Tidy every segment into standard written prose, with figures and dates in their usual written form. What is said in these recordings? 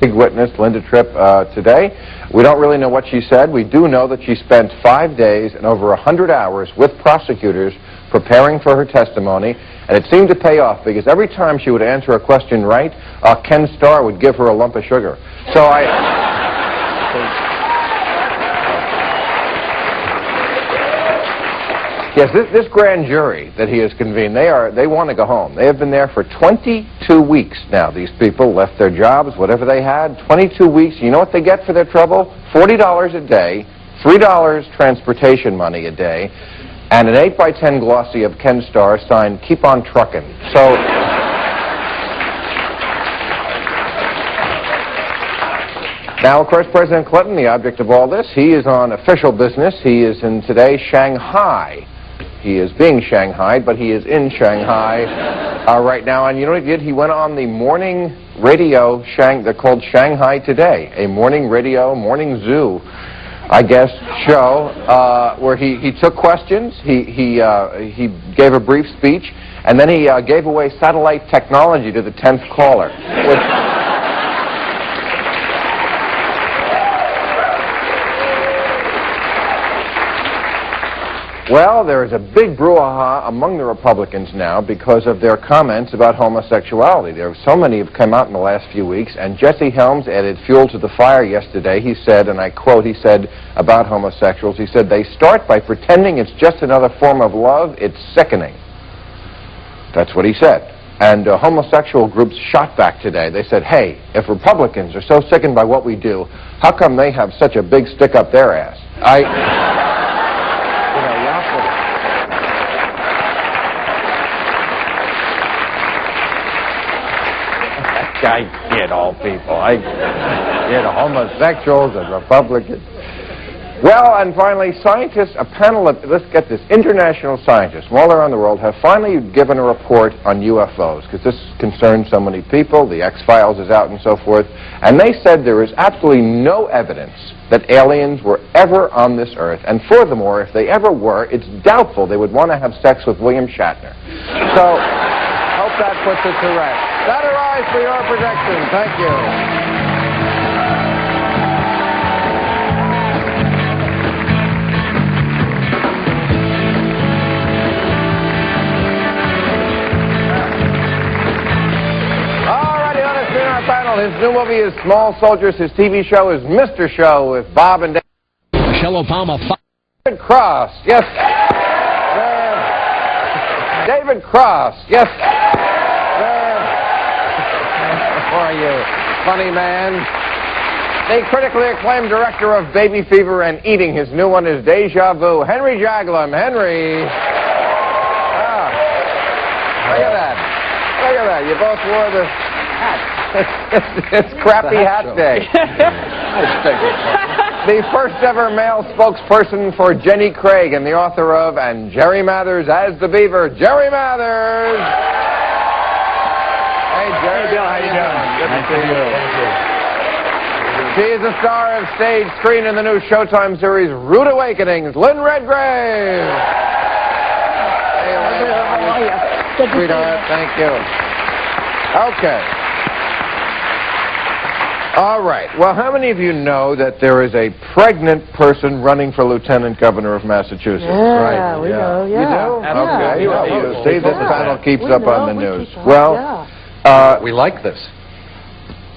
big witness, Linda Tripp, today. We don't really know what she said. We do know that she spent 5 days and over 100 hours with prosecutors preparing for her testimony, and it seemed to pay off because every time she would answer a question right, Ken Starr would give her a lump of sugar. So yes, this grand jury that he has convened, they want to go home. They have been there for 22 weeks now. These people left their jobs, whatever they had, 22 weeks. You know what they get for their trouble? $40 a day, $3 transportation money a day, and an 8x10 glossy of Ken Starr signed, "Keep on trucking." So now, of course, President Clinton, the object of all this, he is on official business. He is in today Shanghai. He is being shanghaied, but he is in Shanghai right now. And you know what he did? He went on the morning radio, they're called Shanghai Today, a morning radio, morning zoo, I guess, show, where he took questions, he gave a brief speech, and then he gave away satellite technology to the 10th caller. Well, there is a big brouhaha among the Republicans now because of their comments about homosexuality. There are so many have come out in the last few weeks, and Jesse Helms added fuel to the fire yesterday. He said, and I quote, he said about homosexuals, he said, "They start by pretending it's just another form of love. It's sickening." That's what he said. And homosexual groups shot back today. They said, "Hey, if Republicans are so sickened by what we do, how come they have such a big stick up their ass?" I get all people. I get homosexuals and Republicans. Well, and finally, scientists, a panel of, let's get this, international scientists from all around the world have finally given a report on UFOs, because this concerns so many people. The X-Files is out and so forth. And they said there is absolutely no evidence that aliens were ever on this earth. And furthermore, if they ever were, it's doubtful they would want to have sex with William Shatner. So, hope that puts it to rest. That arrives for your projection. Thank you. All righty, let us begin our panel. His new movie is Small Soldiers. His TV show is Mr. Show with Bob and Dave. Michelle Obama. David Cross. Yes. David Cross. Yes. How are you, funny man? The critically acclaimed director of Baby Fever and Eating. His new one is Deja Vu. Henry Jaglom. Henry. Look at that. Look at that. You both wore the hat. It's Crappy Hat Day. The first ever male spokesperson for Jenny Craig and the author of And Jerry Mathers as the Beaver. Jerry Mathers. Hey, Jerry. Hey, Bill, how you doing? Good to see you. She is a star of stage, screen, in the new Showtime series Rude Awakenings, Lynn Redgrave. Hey, Lynn. How are you? Sweetheart, thank you. Okay. All right. Well, how many of you know that there is a pregnant person running for Lieutenant Governor of Massachusetts? Yeah, we know, yeah. You do? Okay. Yeah. You see, this panel keeps We up know, on the we news. keep up, Well, yeah. We like this.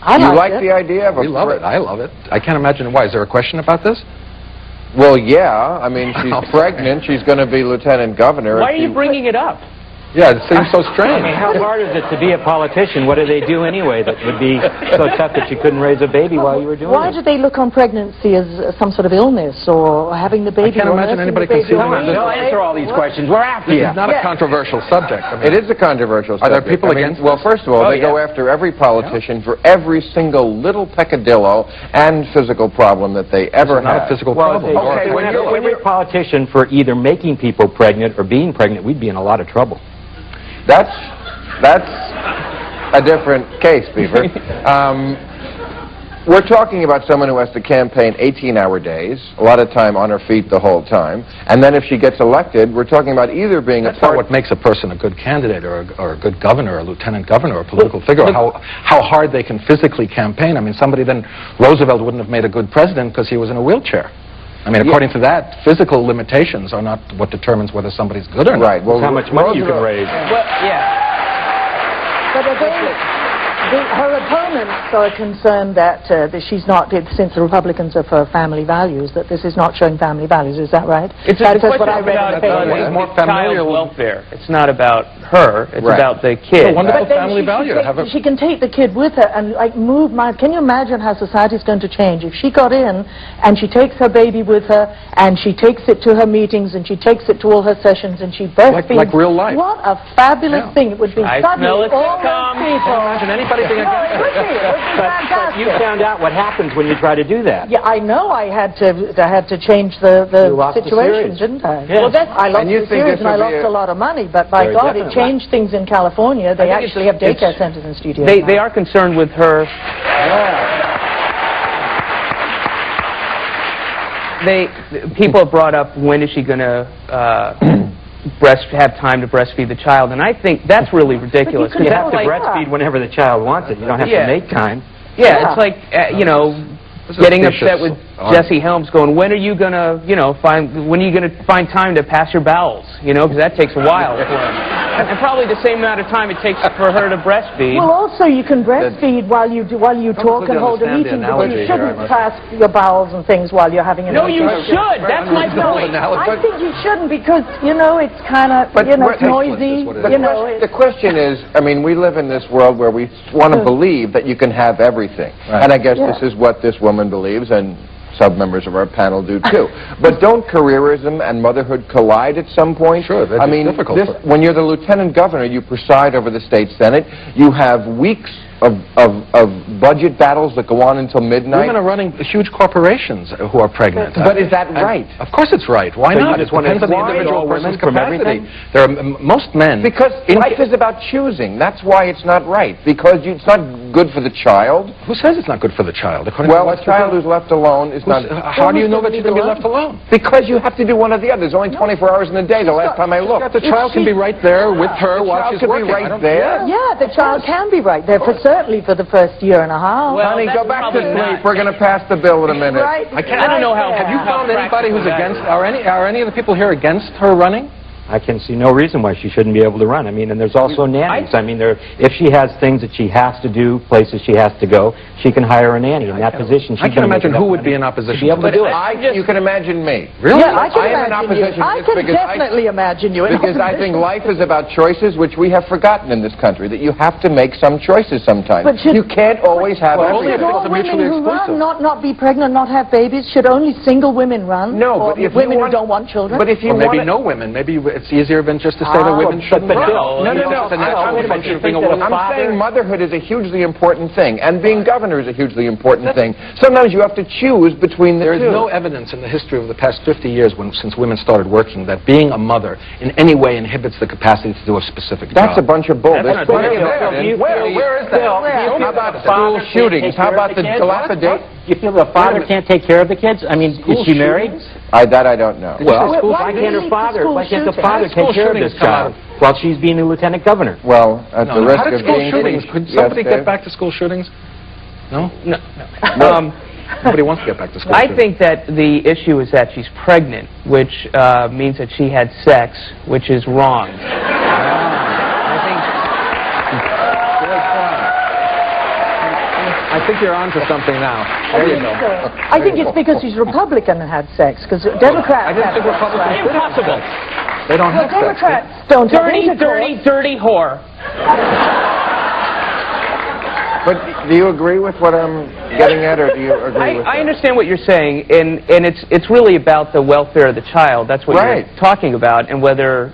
you like the idea of a... We love it. I love it. I can't imagine why. Is there a question about this? Well, yeah. I mean, she's pregnant. She's going to be Lieutenant Governor. Why are you bringing it up? Yeah, it seems so I strange. mean, how hard is it to be a politician? What do they do anyway that would be so tough that you couldn't raise a baby while you were doing Why it? do they look on pregnancy as some sort of illness or having the baby? I can't or imagine nursing anybody the baby? concealing Come on, this. don't answer all these questions. We're after you. It's not a controversial subject. I mean, It is a controversial Are there subject. people against Well, this? first of all, Oh, they go after every politician for every single little peccadillo and physical problem that they ever not have. a physical Well, problem. okay, when every politician for either making people pregnant or being pregnant, we'd be in a lot of trouble. That's a different case, Beaver. we're talking about someone who has to campaign 18-hour days, a lot of time on her feet the whole time, and then if she gets elected, we're talking about either being That's not what makes a person a good candidate or a good governor or a lieutenant governor or a political figure, or how hard they can physically campaign. I mean, Roosevelt wouldn't have made a good president because he was in a wheelchair. I mean, according to that, physical limitations are not what determines whether somebody's good or not. Right. Well, how much money you can raise. Well, yeah. But again, her opponents are concerned that she's not, since the Republicans are for family values, that this is not showing family values. Is that right? It's That's a what I read in the paper. it's more child's welfare. It's not about her. It's about the kid. It's a wonderful But then family value. she can take the kid with her and like move. Can you imagine how society's going to change if she got in and she takes her baby with her and she takes it to her meetings and she takes it to all her sessions and she breastfeeds? Like real life. What a fabulous thing it would be. I Suddenly, smell it all come. those people. Imagine anybody being No, against it would be. It would be But fantastic. you found out what happens when you try to do that. Yeah, I know. I had to change the You lost the situation, series. didn't I? Yeah. Well, I lost And you the think series this and I would be lost a- a lot of money. But by Very God, it definitely. changed things in California. They think actually have it's- daycare centers and studios. They now. are concerned with her. People have brought up when is she going to have time to breastfeed the child, and I think that's really ridiculous. But You that's have to like, breastfeed whenever the child wants it. You don't have Yeah. to make time. yeah, it's like getting upset with on. Jesse Helms, going, when are you going to find time to pass your bowels? Because that takes a while for him. And probably the same amount of time it takes for her to breastfeed. Well, also you can breastfeed while you talk and hold a meeting, but you shouldn't pass your bowels and things while you're having an No, you emergency. should. That's my point. I think you shouldn't because it's kind of But it's noisy. The question is, I mean, we live in this world where we want to believe that you can have everything. Right. And I guess this is what this woman believes, and sub-members of our panel do too. But don't careerism and motherhood collide at some point? Sure, that'd I be mean, difficult. when you're the lieutenant governor, you preside over the state senate. You have weeks of budget battles that go on until midnight. Women are running huge corporations who are pregnant. But is that right? Of course it's right. Why So you not? It just want to depends on the exclude individual all women person's from capacity. everything? There are most men... Because life is about choosing. That's why it's not right. Because it's not good for the child. Who says it's not good for the child? According Well, to a child who's left alone is not... How do you know that she's going to be left alone? Because you have to do one or the other. There's only 24 hours in a day, the last time I looked. The child can be right there with her while she's could be working. right there. Yeah, the child can be right there, certainly for the first year and a half. Well, Honey, go that's back to probably sleep. not. We're going to pass the bill in a minute. Right. I don't know how. Have you found anybody who's practical that against... Are any of the people here against her running? I can see no reason why she shouldn't be able to run. I mean, and there's also nannies. I mean, if she has things that she has to do, places she has to go, she can hire a nanny. In that position, I can't imagine who would be in opposition be able to do it. You can imagine me. Really? Yeah, I can I am in imagine you. opposition to I this can because definitely imagine you in Because I think opposition. life is about choices, which we have forgotten in this country, that you have to make some choices sometimes. But should- You can't always have only Should if everything. all it's women mutually who exclusive. run not be pregnant, not have babies? Should only single women run? No, Or but if women you want, who don't want children? But if you Or maybe want no women. Maybe it's easier than just to say that women shouldn't but run. Bill, No, It's a natural function of being a woman. I'm saying motherhood is a hugely important thing, and being governor is a hugely important thing. Sometimes you have to choose between the There is two. no evidence in the history of the past 50 years since women started working that being a mother in any way inhibits the capacity to do a specific That's a job. bunch of bull. That's There's not plenty true. of Bill, evidence. do you feel- Where is that? Where? How about school shootings? How about the dilapidate? You feel the father can't take care of the kids? I mean, is she married? That I don't know. Well, Why can't her father? Why can't the father School take care of this shootings come child while she's being the lieutenant governor? Well, at the risk How did of school being... shootings? Could Yes, somebody Dave? get back to school shootings? No? No. Nobody wants to get back to school I shootings. think that the issue is that she's pregnant, which means that she had sex, which is wrong. I think you're on to something now. There you go. I think it's because she's Republican and had sex, because Democrats I didn't have think sex, Republicans right? did have Impossible. They don't Well, have sex. Democrats don't have Dirty, intercourse. dirty, dirty whore. But do you agree with what I'm getting at, or do you agree with I that? understand what you're saying, and it's really about the welfare of the child. That's what Right. you're talking about, and whether.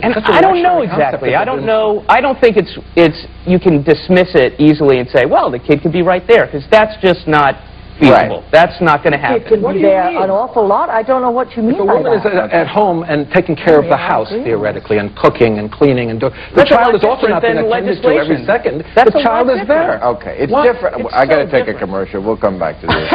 And Such a I don't know luxury concept exactly. that I don't didn't- know. I don't think it's you can dismiss it easily and say, well, the kid could be right there, because that's just not feasible. Right. That's not going to It happen. can What be do you there mean? an awful lot. I don't know what you mean If a by woman is that. at home and taking care of the Yeah, I house, agree. theoretically, and cooking and cleaning and doing... The That's a child lot is also not being different than attended to every legislation. second. That's The a lot child is different. there. Okay, it's What? different. It's I got to so take a different. commercial. We'll come back to this.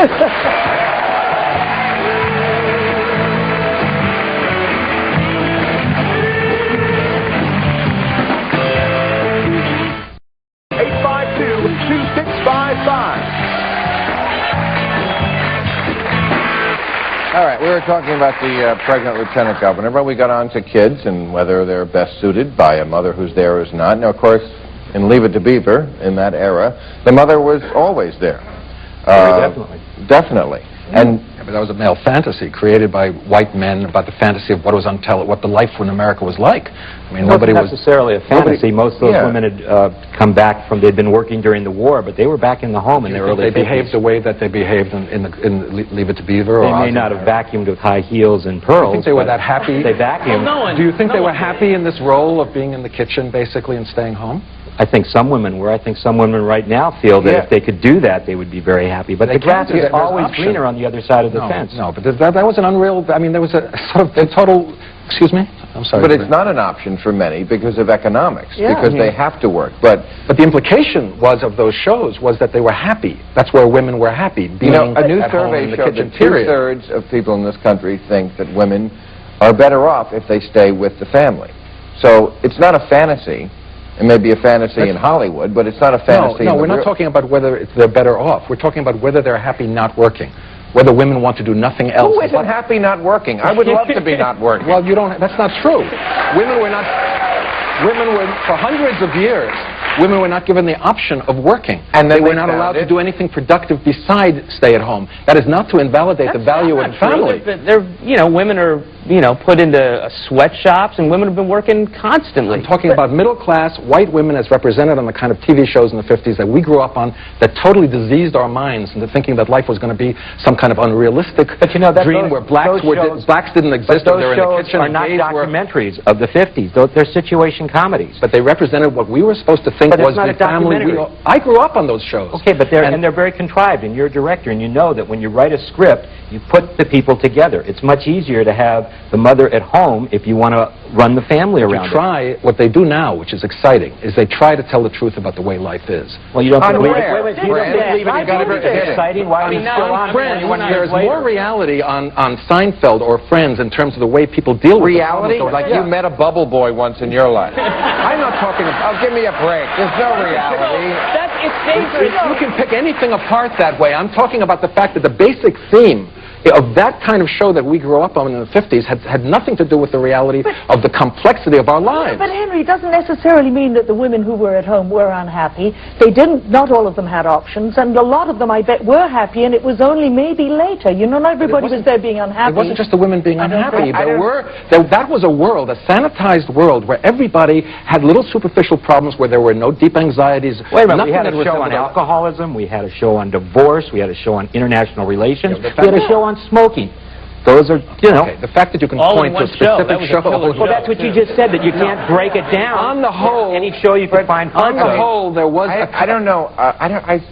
All right, we were talking about the pregnant lieutenant governor, but we got on to kids and whether they're best suited by a mother who's there or is not. Now, of course, in Leave It to Beaver, in that era, the mother was always there. Definitely. Definitely. And Yeah, but that was a male fantasy created by white men about the fantasy of what was what the life in America was like. I mean, nobody It wasn't was... necessarily a fantasy. Most of those yeah. women had come back from, they'd been working during the war, but they were back in the home in their early They 50s. behaved the way that they behaved in Leave It to Beaver. They or may not have vacuumed with high heels and pearls. think they were but that happy? They vacuumed. Do you think they were happy in this role of being in the kitchen, basically, and staying home? I think some women were. I think some women right now feel that Yeah. if they could do that, they would be very happy. But They the grass can't do is that. There's always option. greener on the other side of the fence. No, but that was an unreal... I mean, there was a sort of a total... Excuse me? I'm sorry. but it's not an option for many because of economics, Yeah. because they have to work. But But the implication was of those shows was that they were happy. That's where women were happy, being you know, a new at home in survey the showed kitchen, that period. two-thirds of people in this country think that women are better off if they stay with the family. So it's not a fantasy. It may be a fantasy in Hollywood, but it's not a fantasy. No, in the we're not real- talking about whether they're better off. We're talking about whether they're happy not working, whether women want to do nothing else. Who isn't happy not working? I would love to be not working. Well, you don't. That's not true. Women were not. Women were, for hundreds of years, women were not given the option of working, And then they were they not found allowed it. to do anything productive besides stay at home. That is not to invalidate the value of family. They're, women are, put into sweatshops, and women have been working constantly. I'm talking about middle-class white women as represented on the kind of TV shows in the 50s that we grew up on that totally diseased our minds into thinking that life was going to be some kind of unrealistic But you know, that dream those- where blacks those shows- blacks didn't exist But or they were those in the shows kitchen are and not gays were... documentaries of the 50s. They're situation comedies. But they represented what we were supposed to think But it's was not the a family. documentary. I grew up on those shows. Okay, but they're very contrived, and you're a director, and you know that when you write a script, you put the people together. It's much easier to have the mother at home if you want to run the family around it. Try what they do now, which is exciting, is they try to tell the truth about the way life is. Well, you don't On believe where? it. You don't Friends? believe it. I You got believe to it. be exciting. Why are you still on Friends, 21 years there's later? more reality on Seinfeld or Friends in terms of the way people deal with Reality? the problems. Like you met a bubble boy once in your life. I'm not talking about... Oh, give me a break. There's no reality. It's dangerous. You can pick anything apart that way. I'm talking about the fact that the basic theme of that kind of show that we grew up on in the 50s had nothing to do with the reality of the complexity of our lives. But Henry, it doesn't necessarily mean that the women who were at home were unhappy. They didn't, not all of them had options, and a lot of them, I bet, were happy, and it was only maybe later. Not everybody was there being unhappy. It wasn't just the women being unhappy. think- That was a world, a sanitized world, where everybody had little superficial problems, where there were no deep anxieties. Wait a minute, we nothing had that a show on resembled alcoholism, we had a show on divorce, we had a show on international relations, Yeah, we had a show on smoking. Those are, Okay, the fact that you can All point in to a one show. That specific was a killer well, that's what you just said, that you can't break it down. On the whole, Any show you can find on the fun of. whole, there was I don't know.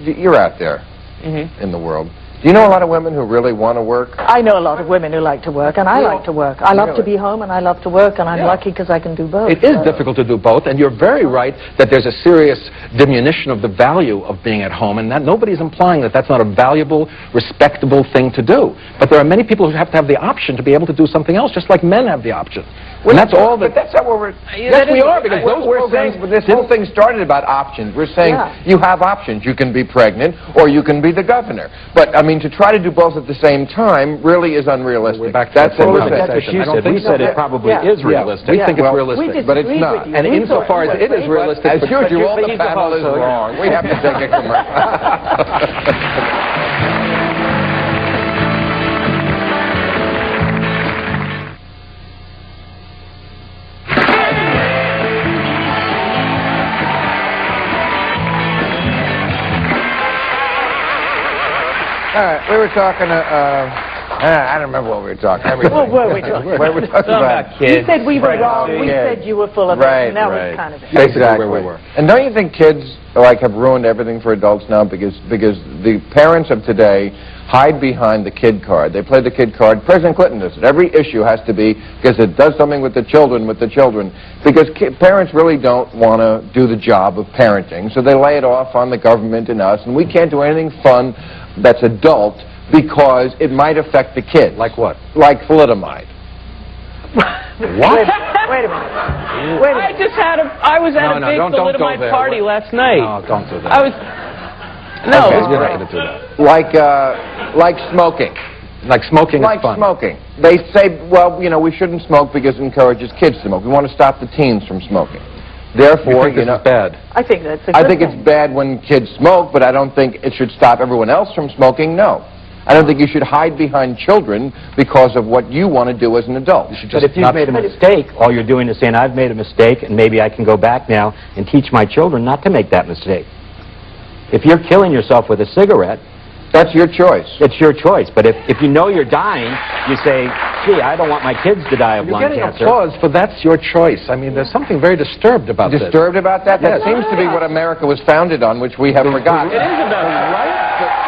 You're out there in the world. Do you know a lot of women who really want to work? I know a lot of women who like to work, and I like to work. I love to Really? be home, and I love to work, and I'm lucky because I can do both. It is difficult to do both, and you're very right that there's a serious diminution of the value of being at home, and that nobody's implying that that's not a valuable, respectable thing to do. But there are many people who have to have the option to be able to do something else, just like men have the option. And that's all that... But that's not what we're... Yes, we are, because those we're programs... saying, this whole thing started about options. We're saying you have options. You can be pregnant, or you can be the governor. But, I mean, to try to do both at the same time really is unrealistic. We're back to That's that what same we're That's what saying. she I don't said. think We so. said it probably is realistic. We think it's Well, realistic. but it's disagreed not. with you. And We insofar thought as it is realistic... As usual, the he's the panel host, is so yeah. wrong. We have to take a commercial. All right, we were talking I don't remember what we were talking. What were we talking What were we talking about? You said we were Right. wrong. We Yeah. said you were full of Right, it, and that right. was kind of it. Exactly. where we were. And don't you think kids have ruined everything for adults now because the parents of today hide behind the kid card. They play the kid card. President Clinton does it. Every issue has to be because it does something with the children, because parents really don't want to do the job of parenting, so they lay it off on the government and us, and we can't do anything fun that's adult because it might affect the kids. Like what? Like thalidomide. What? Wait a minute. I was at a big thalidomide party last night. No, don't do that. I was... No, Okay. it was You're not great. going to do that. Like smoking. Like smoking Like is fun. smoking. They say, well, you know, we shouldn't smoke because it encourages kids to smoke. We want to stop the teens from smoking. Therefore, You think this is bad? I think that's a good I think thing. it's bad when kids smoke, but I don't think it should stop everyone else from smoking, no. I don't think you should hide behind children because of what you want to do as an adult. But if you've made a mistake, all you're doing is saying, I've made a mistake, and maybe I can go back now and teach my children not to make that mistake. If you're killing yourself with a cigarette, That's your choice. it's your choice. But if you know you're dying, you say, gee, I don't want my kids to die of You're lung getting cancer. applause for that's your choice. I mean, there's something very disturbed about this. Disturbed about that? That Yes. seems to be what America was founded on, which we have forgotten. It is about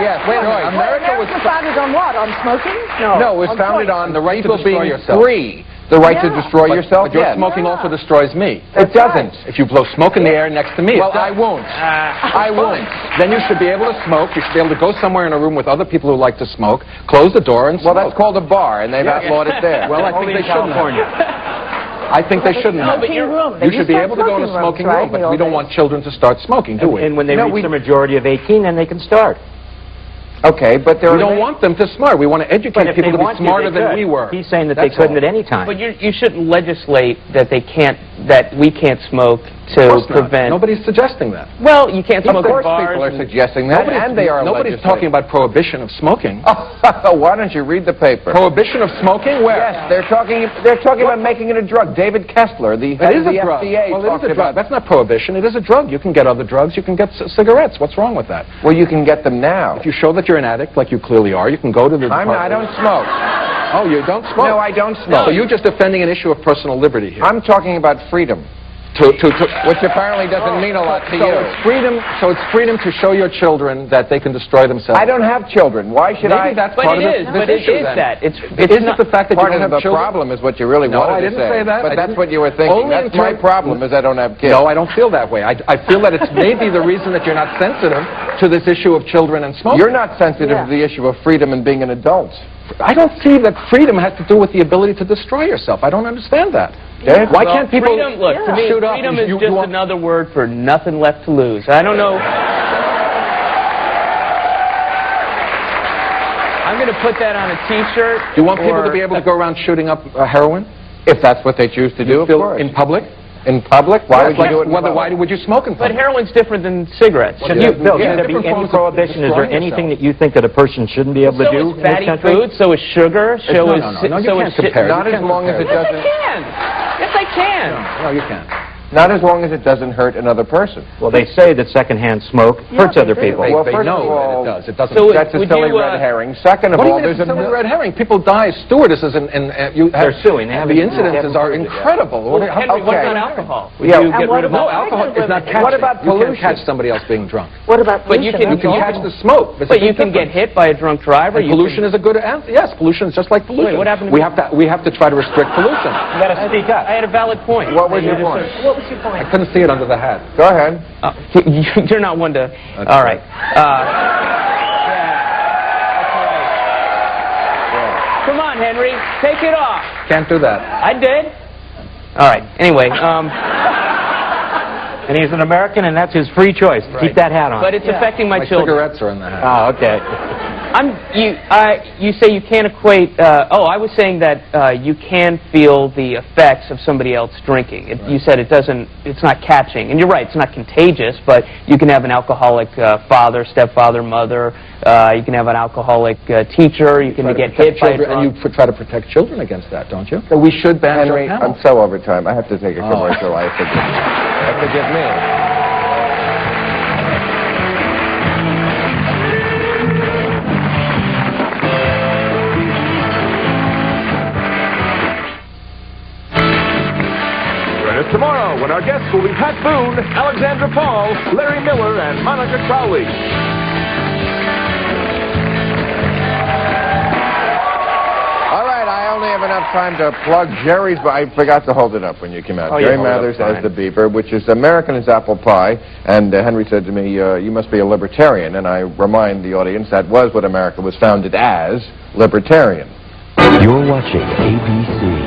Yes, America was founded on what? On smoking? No, it was founded choice. on the right to People destroy being yourself. Free. The right to destroy yourself, But your yes. smoking also destroys me. It doesn't. If you blow smoke in the air next to me, Well, it does. I won't. I won't. Then you should be able to smoke. You should be able to go somewhere in a room with other people who like to smoke, close the door, and Well, smoke. that's called a bar, and they've outlawed it there. Well, I think Only they in shouldn't have. California. I think they shouldn't have. Smoking room. They You should used be to have able to go in a smoking smoking rooms, room, right, in but the we don't old want children to start smoking, do we? And when they No, reach the majority of 18, then they can start. Okay, but there We are... don't want them to smart. We want to educate But if people they to be want to, smarter they than could. we were. He's saying that That's they couldn't all. at any time. But you shouldn't legislate that they can't, that we can't smoke to Of course not. prevent... Nobody's suggesting that. Well, you can't Of smoke in course bars. people are and- suggesting that, and they are Nobody's legislating. talking about prohibition of smoking. Why don't you read the paper? Prohibition of smoking? Where? Yes, they're talking about making it a drug. David Kessler, the It head is of the a drug. FDA, Well, it talked is a drug. about... That's not prohibition. It is a drug. You can get other drugs. You can get cigarettes. What's wrong with that? Well, you can get them now. If you show that you're an addict, like you clearly are, you can go to the I don't smoke. Oh, you don't smoke? No, I don't smoke. So you're just defending an issue of personal liberty here. I'm talking about freedom, which apparently doesn't mean a lot to so you. it's freedom to show your children that they can destroy themselves. I don't have children. Why should Maybe I... that's But part it of is, this but it issue, is then. that. It's Is not it the fact that you Part don't of have the children? problem is what you really No, wanted I to didn't say that. But I that's didn't- what you were thinking. Only That's in my terms- problem, is I don't have kids. No, I don't feel that way. I feel that it's maybe the reason that you're not sensitive to this issue of children and smoking. You're not sensitive to the issue of freedom and being an adult. I don't see that freedom has to do with the ability to destroy yourself. I don't understand that. Yeah. Why Well, can't people freedom, look, to me, shoot up? freedom You- is you just want- another word for nothing left to lose. I don't know. I'm going to put that on a T-shirt. Do you want people to be able to go around shooting up heroin? If that's what they choose to do, of Feel- course. in public? In public? Why would you do it in Why public? would you smoke in But public? heroin's different than cigarettes. Should Yeah, you, Bill, yeah, should there be different any forms of prohibition? Is there destroying anything yourself. that you think that a person shouldn't be able to So do is in this fatty country? food, so is sugar, so is... No, you so can't is compare. Not You as can't long as it compare. doesn't... Yes, I can. Yes, I can. No, you can't. Not as long as it doesn't hurt another person. Well, they say that secondhand smoke hurts they other do. people. Well, They first know of all, that it does. It doesn't. So That's a would silly you, red herring. Second of What do all, you mean there's it's a a... silly red herring? People die as stewardesses, and you They're suing. They the haven't- incidences they are haven't proved it yet. incredible. Well, Henry, what okay. about alcohol? Would Yeah, you and get what rid of about- No, alcohol is not What catching. about You pollution? can't catch somebody else being drunk. What about But you pollution? can- You can Alcohol. catch the smoke. There's a But big you can get difference. hit by a drunk driver. And you pollution is a good answer. Yes, pollution is just like pollution. what happened to we me? have to try to restrict pollution. You got to speak up. I had a valid point. What was your point? What was your point? I couldn't see it under the hat. Go ahead. You're not one to... all right. Come on, Henry. Take it off. Can't do that. I did. All right. Anyway, And he's an American, and that's his free choice. Keep that hat on. but it's affecting my My children. cigarettes are in the hat. Oh, okay. You say you can't equate... I was saying that you can feel the effects of somebody else drinking. You said it's not catching. And you're right, it's not contagious, but you can have an alcoholic father, stepfather, mother. You can have an alcoholic teacher. You can get hit by a drunk. And you try to protect children against that, don't you? So we should ban Henry, your I'm panel. so over time. I have to take a commercial. I forgive me. Join us tomorrow when our guests will be Pat Boone, Alexandra Paul, Larry Miller, and Monica Crowley. time to plug Jerry's, but I forgot to hold it up when you came out. Oh, Jerry you hold it Mathers up as the beaver, which is American as apple pie. And Henry said to me, you must be a libertarian. And I remind the audience that was what America was founded as, libertarian. You're watching ABC.